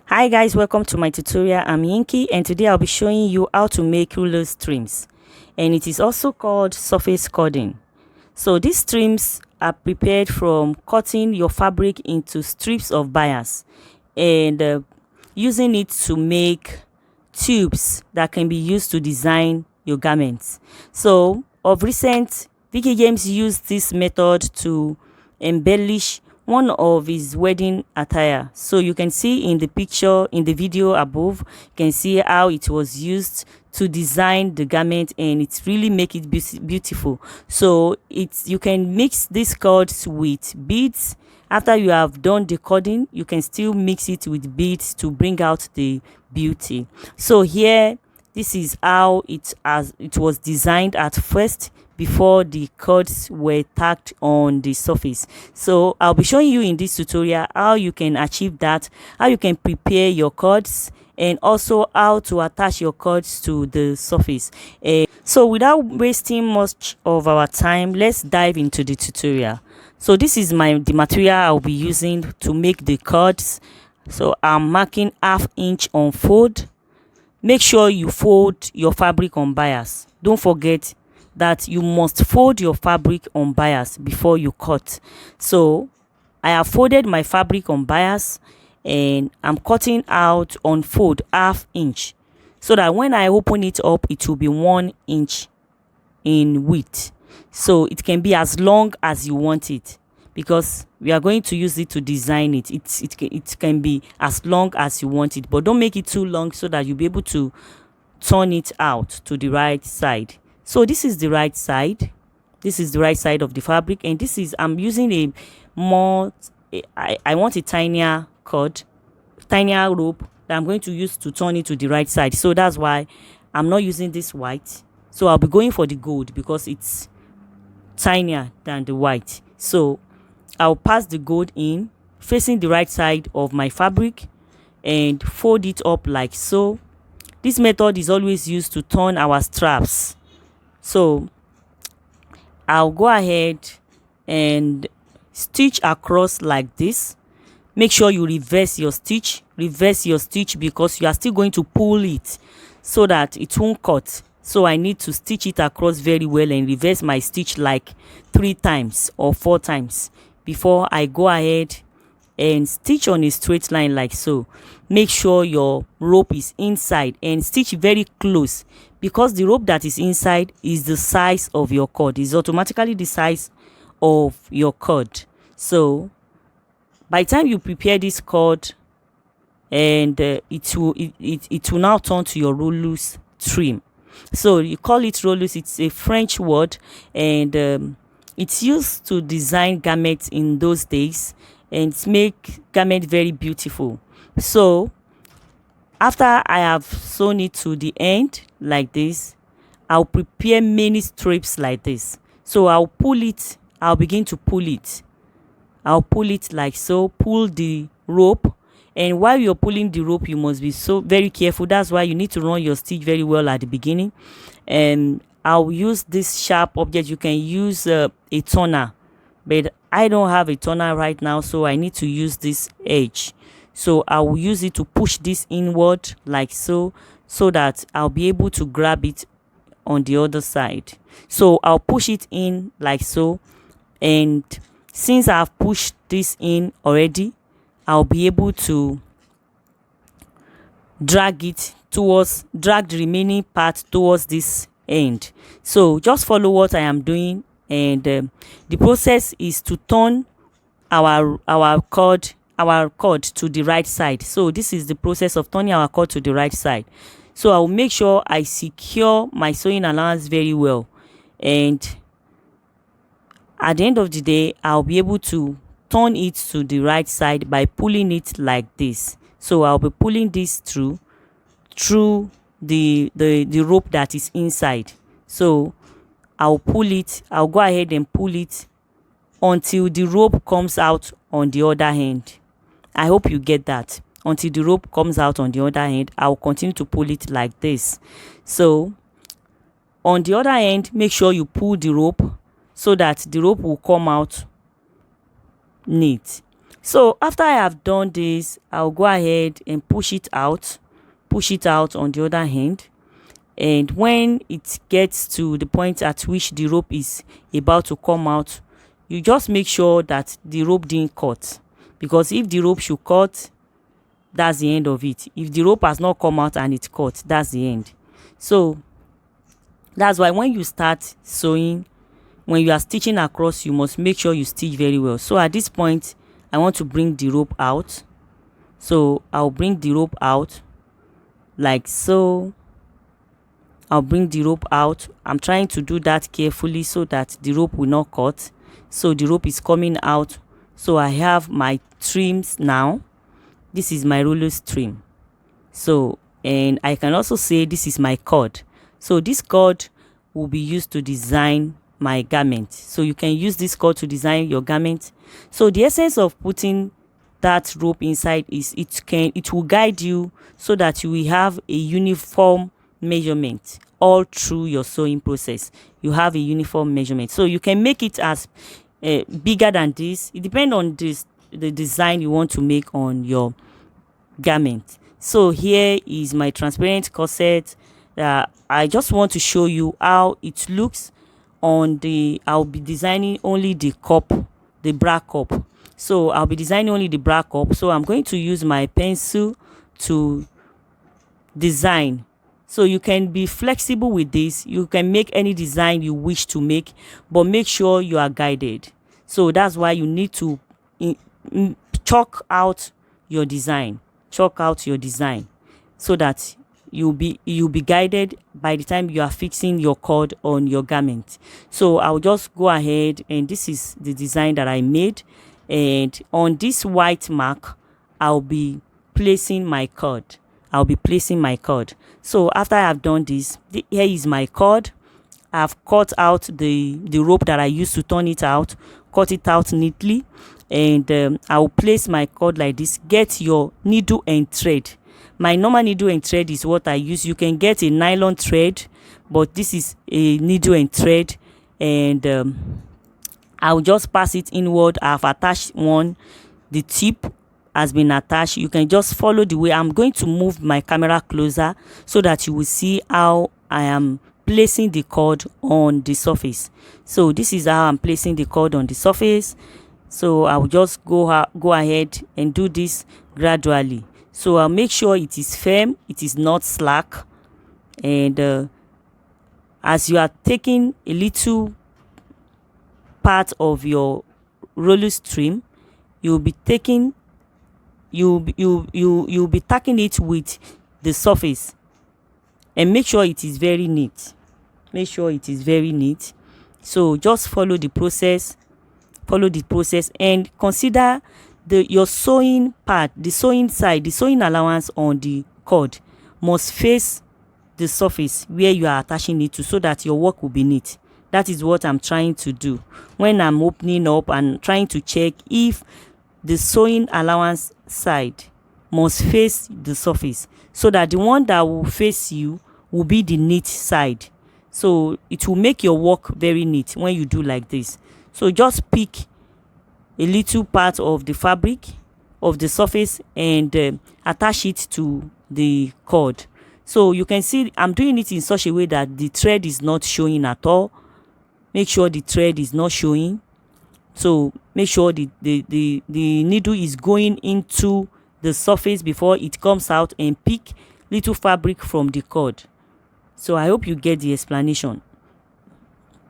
Hi guys, welcome to my tutorial. I'm Yinky and today I'll be showing you how to make Rouleaux trims, and it is also called surface cording. So these trims are prepared from cutting your fabric into strips of bias and using it to make tubes that can be used to design your garments. So of recent, Veekee Games used this method to embellish one of his wedding attire. So you can see in the picture, in the video above, you can see how it was used to design the garment, and it's really make it beautiful. So you can mix these cords with beads. After you have done the cording, you can still mix it with beads to bring out the beauty. So here, this is how it was designed at first before the cords were tacked on the surface. So I'll be showing you in this tutorial how you can achieve that, how you can prepare your cords, and also how to attach your cords to the surface. So without wasting much of our time, let's dive into the tutorial. So this is the material I'll be using to make the cords. So I'm marking 1/2 inch on fold. Make sure you fold your fabric on bias. Don't forget that you must fold your fabric on bias before you cut. So I have folded my fabric on bias and I'm cutting out on fold 1/2 inch, so that when I open it up, it will be 1 inch in width. So it can be as long as you want it, because we are going to use it to design it. It can be as long as you want it, but don't make it too long so that you'll be able to turn it out to the right side. So this is the right side. This is the right side of the fabric, and this is, I'm using a more, I want a tinier cord, tinier rope that I'm going to use to turn it to the right side. So that's why I'm not using this white. So I'll be going for the gold because it's tinier than the white. So I'll pass the gold in facing the right side of my fabric and fold it up like so. This method is always used to turn our straps. So I'll go ahead and stitch across like this. Make sure you reverse your stitch because you are still going to pull it so that it won't cut. So I need to stitch it across very well and reverse my stitch like 3 times or 4 times before I go ahead and stitch on a straight line like so. Make sure your rope is inside and stitch very close, because the rope that is inside is the size of your cord. It's automatically the size of your cord. So by the time you prepare this cord, and it will now turn to your Rouleaux trim. So you call it Rouleaux. It's a French word, and it's used to design garments in those days and make garment very beautiful. So after I have sewn it to the end like this, I'll prepare many strips like this. So I'll pull it. I'll begin to pull it. I'll pull it like so. Pull the rope. And while you're pulling the rope, you must be so very careful. That's why you need to run your stitch very well at the beginning. And I'll use this sharp object. You can use a turner, but I don't have a turner right now, so I need to use this edge. So I will use it to push this inward like so that I'll be able to grab it on the other side. So I'll push it in like so, and since I've pushed this in already, I'll be able to drag the remaining part towards this end. So just follow what I am doing, and the process is to turn our cord to the right side. So this is the process of turning our cord to the right side. So I'll make sure I secure my sewing allowance very well, and at the end of the day, I'll be able to turn it to the right side by pulling it like this. So I'll be pulling this through the rope that is inside. So I'll pull it. I'll go ahead and pull it until the rope comes out on the other end. I hope you get that. Until the rope comes out on the other end, I'll continue to pull it like this. So on the other end, make sure you pull the rope so that the rope will come out neat. So after I have done this, I'll go ahead and push it out on the other hand. And when it gets to the point at which the rope is about to come out, you just make sure that the rope didn't cut, because if the rope should cut, that's the end of it. If the rope has not come out and it cut, that's the end. So that's why when you start sewing, when you are stitching across, you must make sure you stitch very well. So at this point, I want to bring the rope out. So I'll bring the rope out like so. I'll bring the rope out. I'm trying to do that carefully so that the rope will not cut. So the rope is coming out. So I have my trims now. This is my Rouleaux trim. So, and I can also say this is my cord. So this cord will be used to design my garment. So you can use this cord to design your garment. So the essence of putting that rope inside is it will guide you so that you will have a uniform measurement all through your sewing process. You have a uniform measurement, so you can make it as bigger than this. It depends on the design you want to make on your garment. So here is my transparent corset. I just want to show you how it looks on the I'll be designing only the cup, the bra cup. So I'll be designing only the bra cup. So I'm going to use my pencil to design. So you can be flexible with this. You can make any design you wish to make, but make sure you are guided. So that's why you need to chalk out your design. Chalk out your design so that you'll be guided by the time you are fixing your cord on your garment. So I'll just go ahead, and this is the design that I made, and on this white mark I'll be placing my cord. So after I have done this, here is my cord. I've cut out the rope that I used to turn it out, cut it out neatly, and I'll place my cord like this. Get your needle and thread. My normal needle and thread is what I use. You can get a nylon thread, but this is a needle and thread, and I'll just pass it inward. I've attached one. The tip has been attached. You can just follow the way. I'm going to move my camera closer so that you will see how I am placing the cord on the surface. So this is how I'm placing the cord on the surface. So I'll just go ahead and do this gradually. So I'll make sure it is firm, it is not slack, and as you are taking a little part of your Rouleaux trim, you'll be tacking it with the surface, and make sure it is very neat. So just follow the process, and consider your sewing part, the sewing side, the sewing allowance on the cord must face the surface where you are attaching it to, so that your work will be neat. That is what I'm trying to do when I'm opening up and trying to check if the sewing allowance side must face the surface, so that the one that will face you will be the neat side. So it will make your work very neat when you do like this. So just pick a little part of the fabric of the surface and attach it to the cord. So you can see I'm doing it in such a way that the thread is not showing at all. Make sure the thread is not showing. So make sure the needle is going into the surface before it comes out, and pick little fabric from the cord. So I hope you get the explanation.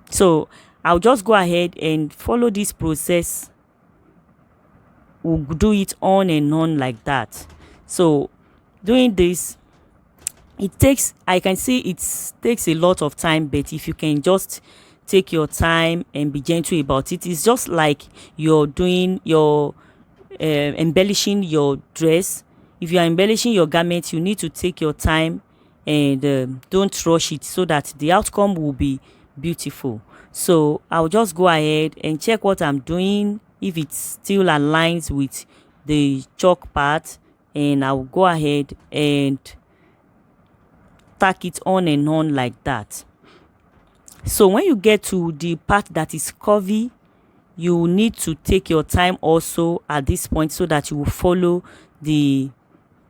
So I'll just go ahead and follow this process. We'll do it on and on like that. So doing this, I can see it takes a lot of time, but if you can just take your time and be gentle about it, it's just like you're doing your embellishing your dress. If you are embellishing your garment, you need to take your time and don't rush it, so that the outcome will be beautiful. So I'll just go ahead and check what I'm doing, if it still aligns with the chalk part, and I'll go ahead and tack it on and on like that. So when you get to the part that is curvy, you need to take your time also at this point so that you will follow the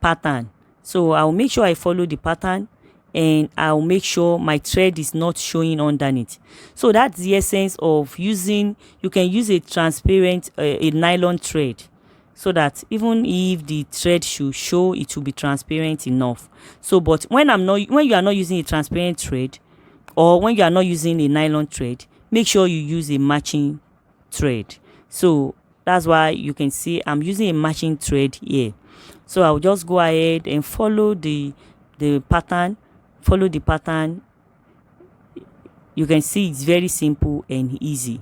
pattern. So I'll make sure I follow the pattern, and I'll make sure my thread is not showing underneath. So that's the essence of using, you can use a transparent a nylon thread, so that even if the thread should show, it will be transparent enough. So but when you are not using a transparent thread, or when you are not using a nylon thread, make sure you use a matching thread. So that's why you can see I'm using a matching thread here. So I'll just go ahead and follow the pattern. Follow the pattern. You can see it's very simple and easy.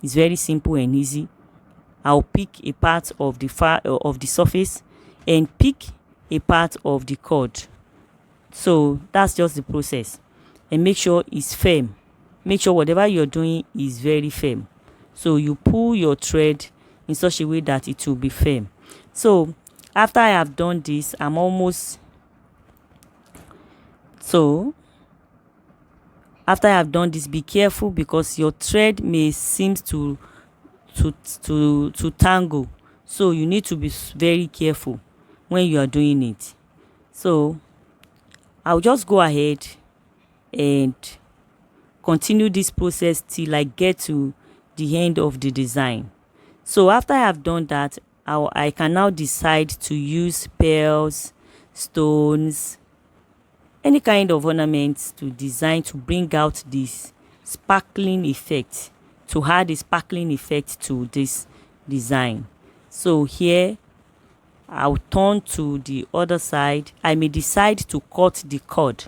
It's very simple and easy. I'll pick a part of the surface and pick a part of the cord. So that's just the process. And make sure it's firm. Make sure whatever you're doing is very firm. So you pull your thread in such a way that it will be firm. So after I have done this, I'm almost, so after I have done this, be careful, because your thread may seem to tangle. So you need to be very careful when you are doing it. So I'll just go ahead and continue this process till I get to the end of the design. So after I have done that, I can now decide to use pearls, stones, any kind of ornaments to design, to bring out this sparkling effect, to add a sparkling effect to this design. So here I'll turn to the other side. I may decide to cut the cord.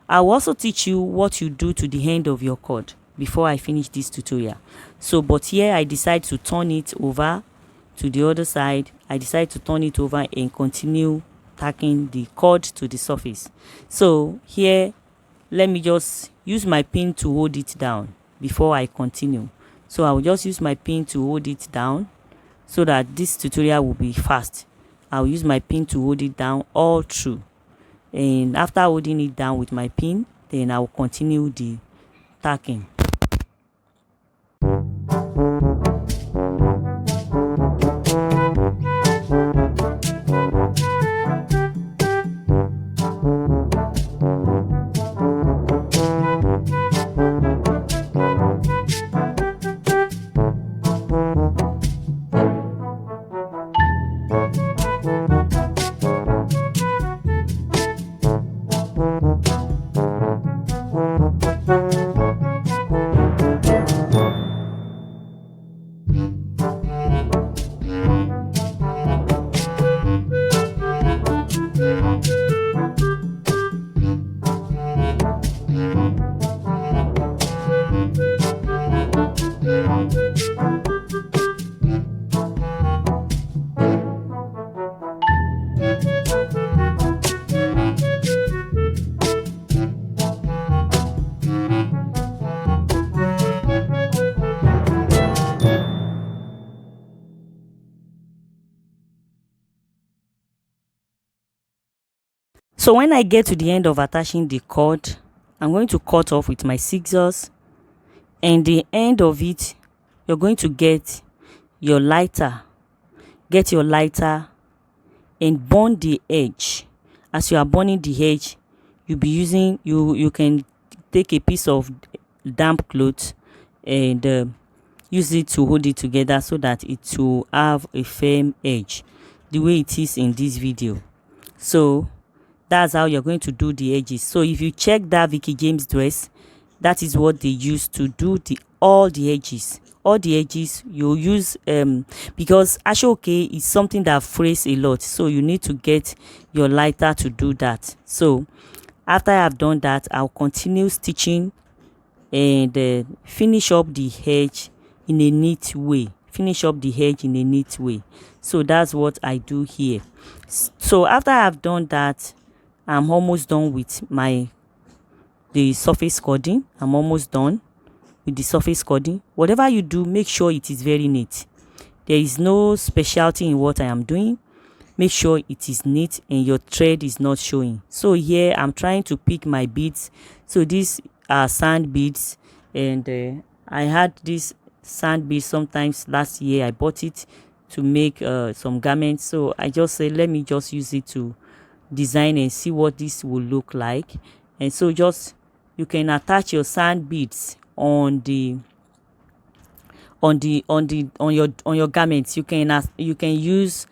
I will also teach you what you do to the end of your cord before I finish this tutorial. So but here I decide to turn it over to the other side. I decide to turn it over and continue tacking the cord to the surface. So here, let me just use my pin to hold it down before I continue. So I will just use my pin to hold it down so that this tutorial will be fast. I'll use my pin to hold it down all through, and after holding it down with my pin, then I will continue the tacking. So when I get to the end of attaching the cord, I'm going to cut off with my scissors, and the end of it, you're going to get your lighter. Get your lighter and burn the edge. As you are burning the edge, you'll be using, you can take a piece of damp cloth and use it to hold it together so that it will have a firm edge, the way it is in this video. So that's how you're going to do the edges. So if you check that Veekee James dress, that is what they use to do all the edges. All the edges you use, because ashoke is something that frays a lot, so you need to get your lighter to do that. So after I have done that, I'll continue stitching and finish up the edge in a neat way. Finish up the edge in a neat way. So that's what I do here. So after I've done that, I'm almost done with the surface cording. I'm almost done with the surface cording. Whatever you do, make sure it is very neat. There is no specialty in what I am doing. Make sure it is neat and your thread is not showing. So here I'm trying to pick my beads. So these are sand beads, and I had this sand bead sometimes. Last year I bought it to make some garments, so I just said let me just use it to design and see what this will look like. And so just you can attach your sand beads on your garments. You can use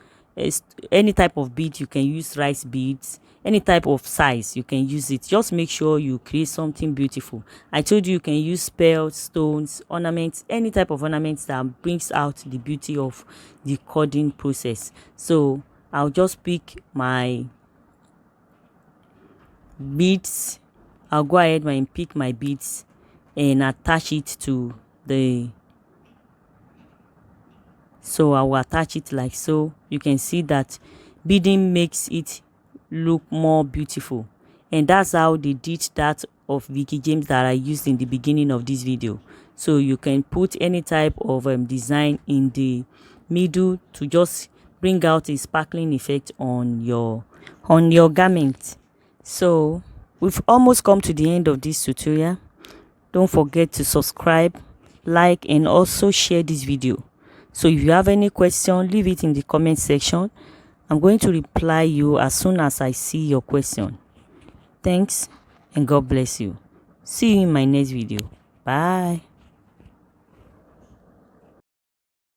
any type of bead. You can use rice beads, any type of size you can use it. Just make sure you create something beautiful. I told you can use pearls, stones, ornaments, any type of ornaments that brings out the beauty of the cording process. So I'll just pick my beads. I'll go ahead and pick my beads and attach it to the so I will attach it like so. You can see that beading makes it look more beautiful, and that's how they did that of Veekee James that I used in the beginning of this video. So you can put any type of design in the middle to just bring out a sparkling effect on your garment. So we've almost come to the end of this tutorial. Don't forget to subscribe, like, and also share this video. So if you have any question, leave it in the comment section. I'm going to reply you as soon as I see your question. Thanks and God bless you. See you in my next video. Bye.